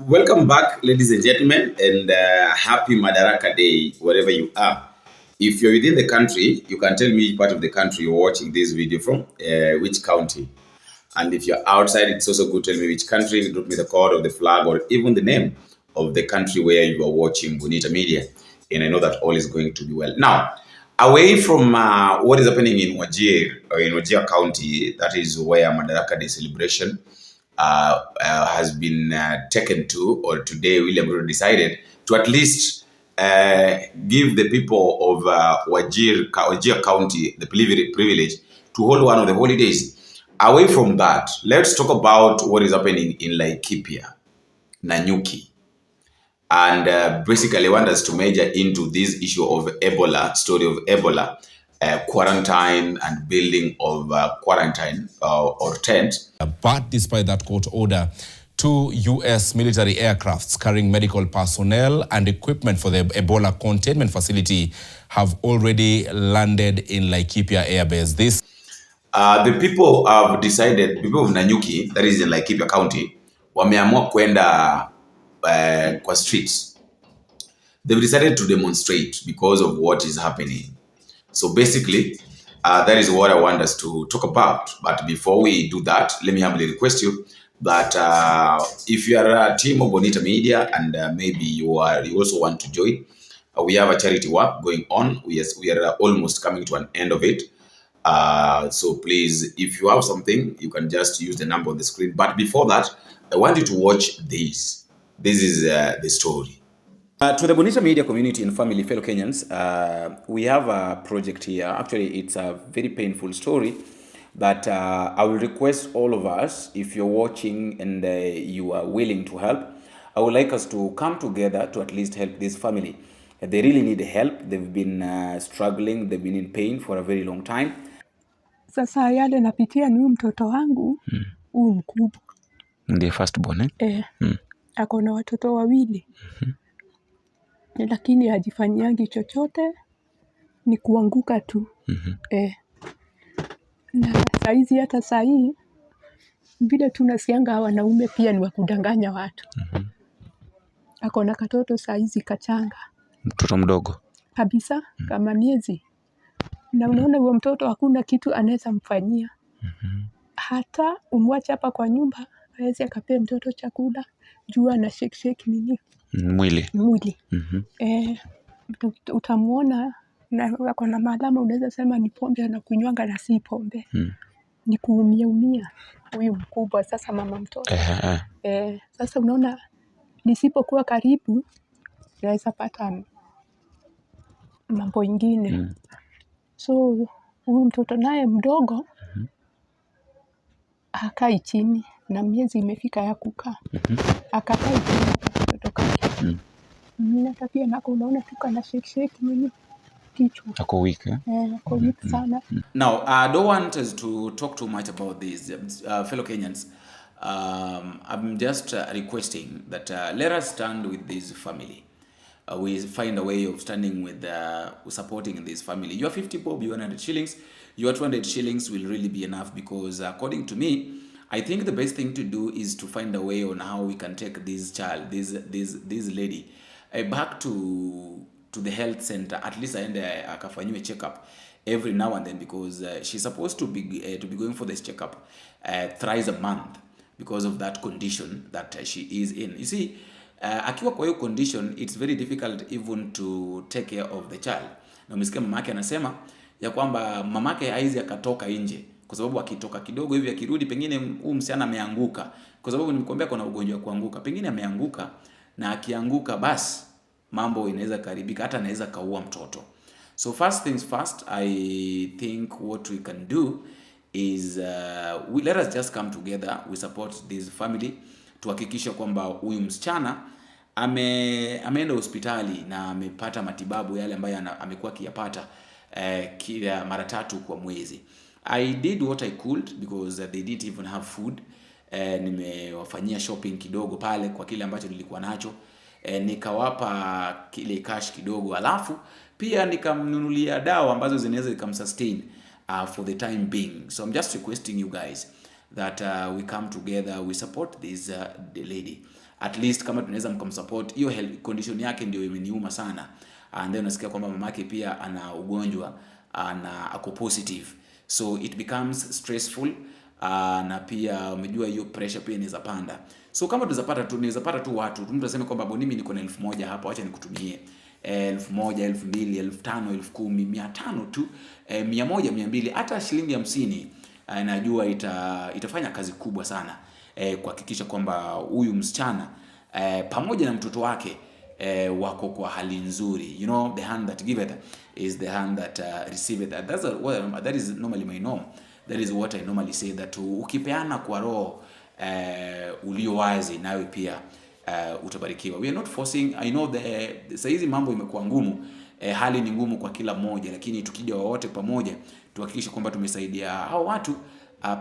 Welcome back, ladies and gentlemen, and happy Madaraka Day, wherever you are. If you're within the country, you can tell me which part of the country you're watching this video from, which county. And if you're outside, it's also good to tell me which country, drop me the code of the flag, or even the name of the country where you are watching Bonita Media. And I know that all is going to be well. Now, away from what is happening in Wajir, or in Wajir County, that is where Madaraka Day celebration has been taken to, or today William Ruto decided to at least give the people of Wajir County the privilege to hold one of the holidays. Away from that, let's talk about what is happening in Laikipia, Nanyuki. And basically I want us to major into this issue of Ebola, story of Ebola, quarantine and building of quarantine or tent. But despite that court order, 2 U.S. military aircrafts carrying medical personnel and equipment for the Ebola containment facility have already landed in Laikipia Air Base. The people have decided, people of Nanyuki, that is in Laikipia County, wameamua kwenda kwa streets. They've decided to demonstrate because of what is happening. So basically, that is what I want us to talk about. But before we do that, let me humbly request you that if you are a team of Bonita Media and maybe you also want to join, we have a charity work going on. We are almost coming to an end of it. So please, if you have something, you can just use the number on the screen. But before that, I want you to watch this. This is the story. To the Bonita Media community and family, fellow Kenyans, we have a project here. Actually, it's a very painful story, but I will request all of us, if you're watching and you are willing to help, I would like us to come together to at least help this family. They really need help. They've been struggling. They've been in pain for a very long time. Sasa yale napitia ni mtoto wangu mkubwa. Ndiye first born Ako na watoto wawili. Lakini hajifanyiangi chochote, ni kuanguka tu. Na saizi hata sahi vile tunasianga wanaume pia ni wakudanganya watu. Ako na katoto saizi kachanga. Mtoto mdogo Kabisa, kama miezi. Na unaona huyo mtoto hakuna kitu anaweza mfanyia. Hata umwache hapa kwa nyumba, hawezi akapea mtoto chakula, jua na shake nini? Mwili. Utamuona na ako na maalama, unaweza sema ni pombe anakunywanga na si pombe. Ni kuumia huyu mkubwa sasa mama mtoto. Sasa unaona nisipokuwa karibu naweza pata mambo ingine. So huyu mtoto naye mdogo hakai chini na miezi imefika ya kukaa. Akakai chini mtoto kake. Hata pia nako unaona tuka na shake nini kichwa. Ako weak Ako weak sana. Now, I don't want us to talk too much about this, fellow Kenyans. I'm just requesting that let us stand with this family. We find a way of standing with supporting this family. You are 50 bob, you are 100 shillings. Your 200 shillings will really be enough because according to me, I think the best thing to do is to find a way on how we can take this child, this lady, back to the health center. At least aende akafanyiwe checkup every now and then because she's supposed to be going for this checkup thrice a month because of that condition that she is in. You see, akiwa kwa hiyo condition, it's very difficult even to take care of the child. Na umesikia mamake anasema ya kwamba mamake haizi akatoka nje kwa sababu akitoka kidogo hivi akirudi pengine huyu msichana ameanguka, kwa sababu nimekuambia kuna ugonjwa wa kuanguka, pengine ameanguka na akianguka basi mambo inaweza karibika, hata anaweza kaua mtoto. So first things first, I think what we can do is let us just come together, we support this family, tuhakikisha kwamba huyu msichana ameenda hospitali na amepata matibabu yale ambayo amekuwa akiyapata kila mara 3 kwa mwezi. I did what I could because they didn't even have food. Nimewafanyia shopping kidogo pale kwa kile ambacho nilikuwa nacho. Nikawapa kile cash kidogo, alafu pia nikamnunulia dawa ambazo zinaweza zikamsustain for the time being. So I'm just requesting you guys, that we come together, we support this the lady. At least kama tunaweza mkamsupport, hiyo health condition yake ndio imeniuma sana. And then unasikia kwamba mamake pia ana ugonjwa na ako positive, so it becomes stressful. Na pia umejua hiyo pressure pia inaweza panda. So kama tunaweza pata tu watu, mtu aseme kwamba bonimi niko na 1000 hapa, acha nikutumie 1000, 2000, 5000, 10000, 500 tu, 100, 200, hata shilingi 50. Najua itafanya kazi kubwa sana kuhakikisha kwamba huyu msichana pamoja na mtoto wake wako kwa hali nzuri. You know, the hand that giveth is the hand that receiveth. That is normally my norm. That is what I normally say, that ukipeana kwa roho ulio wazi, nawe pia utabarikiwa. We are not forcing. I know sasa hizi mambo imekuwa ngumu, hali ni ngumu kwa kila mmoja, lakini tukija wote pamoja tuhakikishe kwamba tumesaidia hao watu.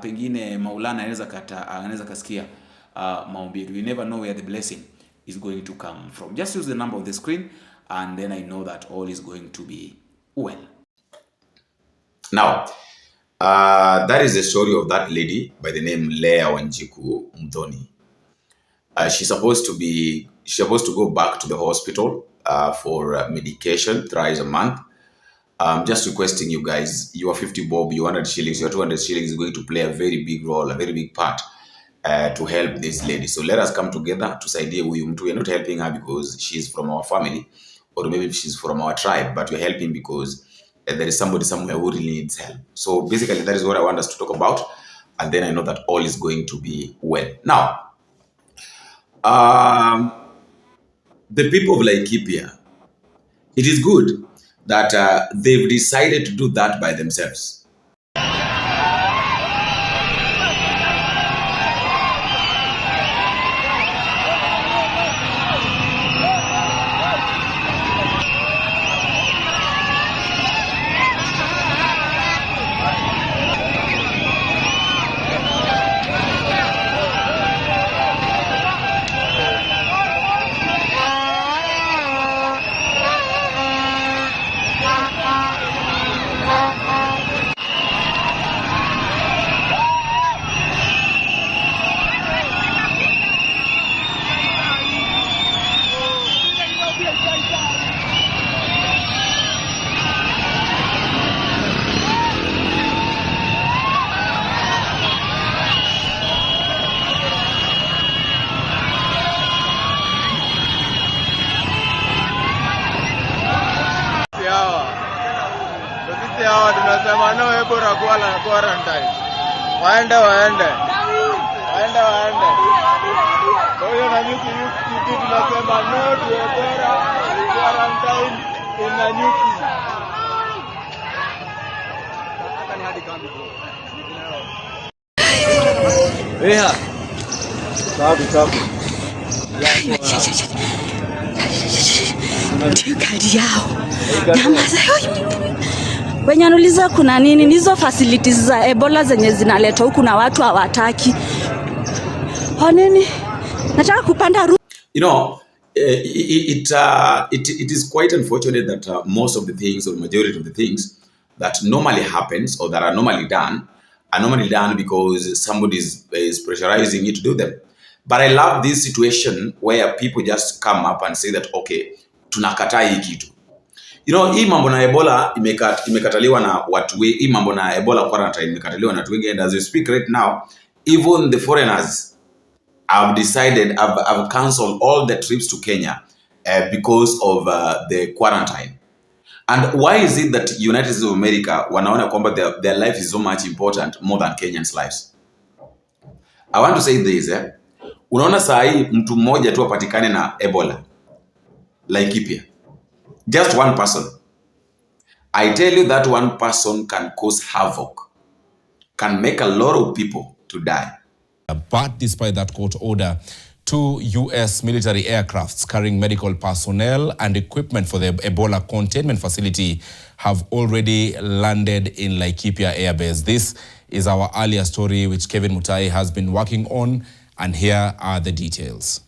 Pengine Maulana anaweza kasikia maombi. We never know where the blessing is going to come from. Just use the number on the screen, and then I know that all is going to be well. Now, that is the story of that lady by the name Leah Wanjiku Mdhoni. She's supposed to go back to the hospital for medication thrice a month. Just requesting you guys, your 50 bob, your 100 shillings, your 200 shillings is going to play a very big role, a very big part to help this lady. So let us come together to say, we are not helping her because she's from our family, or maybe she's from our tribe, but we're helping because there is somebody somewhere who really needs help. So basically, that is what I want us to talk about, and then I know that all is going to be well. Now, the people of Laikipia, it is good that they've decided to do that by themselves. Hawa tunasema no Ebola kwa quarantine. Waende. Kwa hiyo Nanyuki tunasema no to Ebola quarantine in Nanyuki. Hata ni hadi kambi bro. Eha. Safi. Kadi yao. Wenye anuliza kuna nini hizo facilities za Ebola zenye zinaletwa huku na watu hawataki. Nini? Nataka kupanda You know, it is quite unfortunate that most of the things, or majority of the things that normally happens or that are normally done because somebody is pressurizing you to do them. But I love this situation where people just come up and say that, okay, tunakataa hii kitu. You know, hii mambo na Ebola imekataliwa na watu wengi. Hii mambo na Ebola quarantine imekataliwa na watu wengi, and as we speak right now, even the foreigners have decided, have cancelled all the trips to Kenya because of the quarantine. And why is it that United States of America wanaona kwamba their life is so much important more than Kenyans' lives? I want to say this, unaona saa hii mtu mmoja tu apatikane na Ebola Laikipia, just one person. I tell you that one person can cause havoc, can make a lot of people to die. But despite that court order, 2 U.S. military aircrafts carrying medical personnel and equipment for the Ebola containment facility have already landed in Laikipia Air Base. This is our earlier story, which Kevin Mutai has been working on, and here are the details.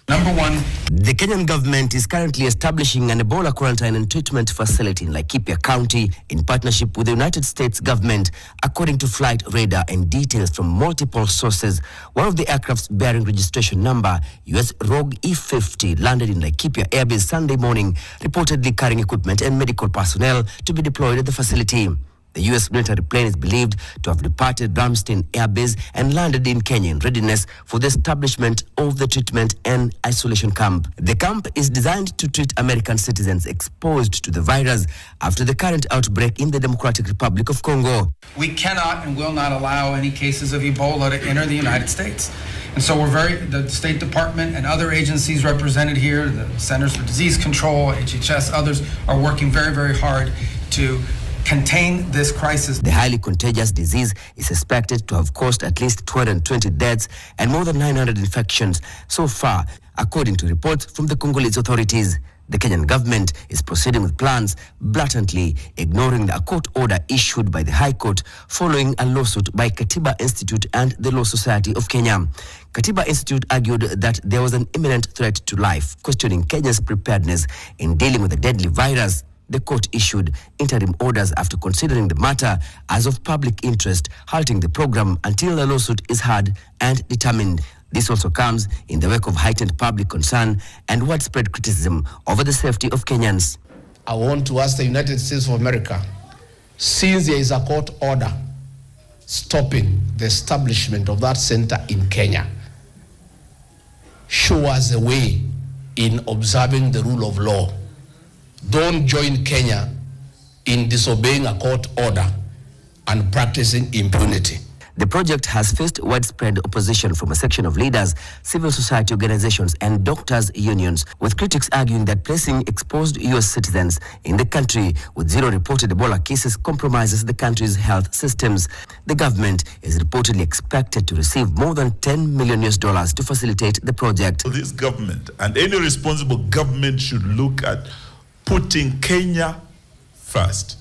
Number one, the Kenyan government is currently establishing an Ebola quarantine and treatment facility in Laikipia County in partnership with the United States government, according to flight radar and details from multiple sources. One of the aircrafts bearing registration number US Rogue E50 landed in Laikipia Airbase Sunday morning, reportedly carrying equipment and medical personnel to be deployed at the facility. The U.S. military plane is believed to have departed Ramstein Air Base and landed in Kenya in readiness for the establishment of the treatment and isolation camp. The camp is designed to treat American citizens exposed to the virus after the current outbreak in the Democratic Republic of Congo. We cannot and will not allow any cases of Ebola to enter the United States. And so the State Department and other agencies represented here, the Centers for Disease Control, HHS, others are working very, very hard to contain this crisis. The highly contagious disease is suspected to have caused at least 220 deaths and more than 900 infections so far, according to reports from the Congolese authorities. The Kenyan government is proceeding with plans, blatantly ignoring the court order issued by the High Court following a lawsuit by Katiba Institute and the Law Society of Kenya. Katiba Institute argued that there was an imminent threat to life, questioning Kenya's preparedness in dealing with the deadly virus. The court issued interim orders after considering the matter as of public interest, halting the program until the lawsuit is heard and determined. This also comes in the wake of heightened public concern and widespread criticism over the safety of Kenyans. I want to ask the United States of America, since there is a court order stopping the establishment of that center in Kenya, show us a way in observing the rule of law. Don't join Kenya in disobeying a court order and practicing impunity. The project has faced widespread opposition from a section of leaders, civil society organizations, and doctors' unions, with critics arguing that placing exposed U.S. citizens in the country with zero reported Ebola cases compromises the country's health systems. The government is reportedly expected to receive more than $10 million to facilitate the project. This government and any responsible government should look at putting Kenya first.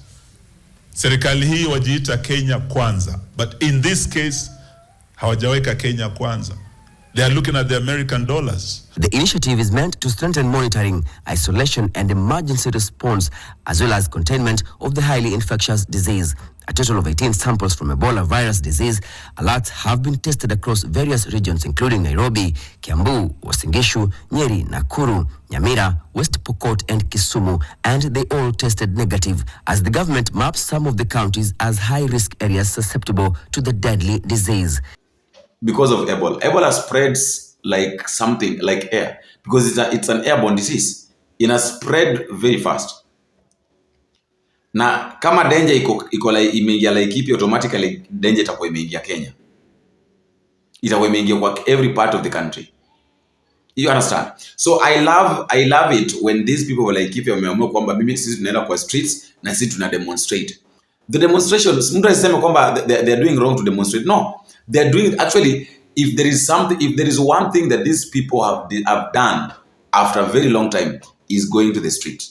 Serikali hii wajiita Kenya kwanza, but in this case hawajaweka Kenya kwanza. They are looking at the American dollars. The initiative is meant to strengthen monitoring, isolation, and emergency response, as well as containment of the highly infectious disease. A total of 18 samples from Ebola virus disease alerts have been tested across various regions, including Nairobi, Kiambu, Uasin Gishu, Nyeri, Nakuru, Nyamira, West Pokot, and Kisumu, and they all tested negative, as the government maps some of the counties as high-risk areas susceptible to the deadly disease. Because of Ebola. Ebola spreads like something, like air, because it's an airborne disease. It has spread very fast. Na kama danger iko like imeingia Laikipia, automatically danger itakuwa imeingia Kenya. Itakuwa imeingia kwa every part of the country. You understand? So I love it when these people were Laikipia wameamua kwamba mimi sisi tunaenda kwa streets na sisi tuna demonstrate. The demonstrations, mtu aseme kwamba they are doing wrong to demonstrate. No. They are doing, actually, if there is one thing that these people have done after a very long time, is going to the street.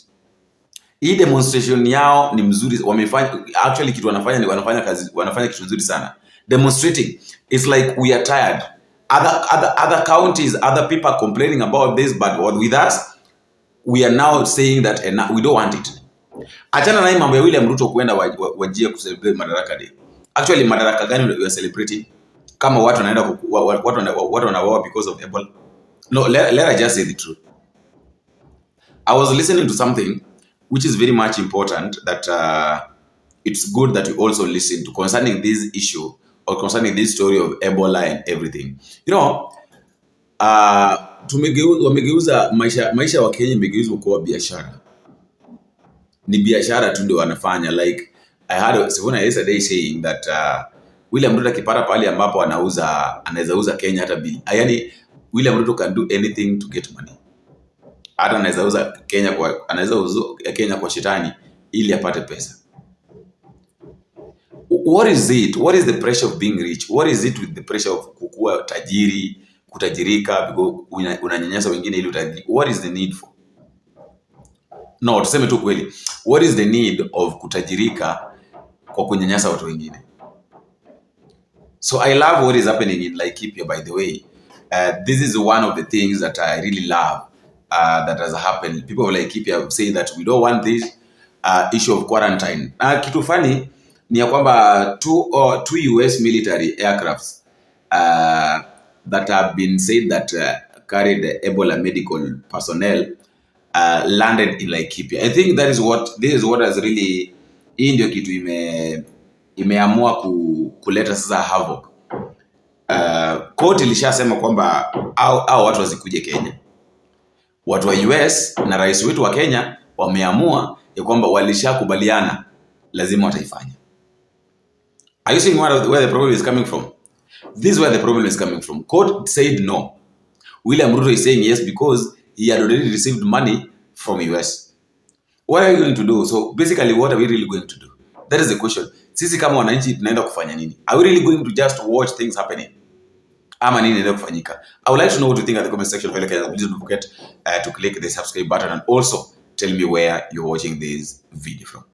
Hii demonstration yao ni mzuri, wamefanya, actually kitu wanafanya ni wanafanya kitu nzuri sana. Demonstrating, it's like we are tired. Other counties, other people are complaining about this, but with us, we are now saying that we don't want it. Achana na mambo ya William Ruto kuenda wajia kucelebrate Madaraka Day. Actually, Madaraka gani we are celebrating? Kama watu wanaenda watu wanawawa because of Ebola. No, let I just say the truth. I was listening to something which is very much important, that it's good that you also listen to concerning this issue or concerning this story of Ebola and everything. You know, wamegeuza maisha wa Kenya imegeuzwa kuwa biashara. Ni biashara tu ndio wanafanya. Like I had someone yesterday saying that William Ruto akipata pale ambapo anaweza uza Kenya hata bili. Yaani William Ruto can do anything to get money. Hata anaweza uza Kenya kwa shetani ili apate pesa. What is it? What is the pressure of being rich? What is it with the pressure of kukua tajiri, kutajirika, unanyanyasa wengine ili utajiri? What is the need for? No, tuseme tu kweli. What is the need of kutajirika kwa kunyanyasa watu wengine? So I love what is happening in Laikipia, by the way. This is one of the things that I really love that has happened. People of Laikipia say that we don't want this issue of quarantine. Kitu funny ni ya kwamba two US military aircrafts that have been said that carried Ebola medical personnel landed in Laikipia. I think this is what has really, hii ndio kitu imeamua kuleta sasa havoc. Court ilishasema kwamba au watu wasikuje Kenya. Watu wa US na rais wetu wa Kenya wameamua ya kwamba walishakubaliana lazima wataifanya. Are you seeing where the problem is coming from? This is where the problem is coming from. Court said no. William Ruto is saying yes because he had already received money from US. What are you going to do? So basically, what are we really going to do? That is the question. Sisi kama wananchi tunaenda kufanya nini? Are we really going to just watch things happening? Ama nini inaenda kufanyika? I would like to know what you think at the comment section. Please don't forget to click the subscribe button and also tell me where you're watching this video from.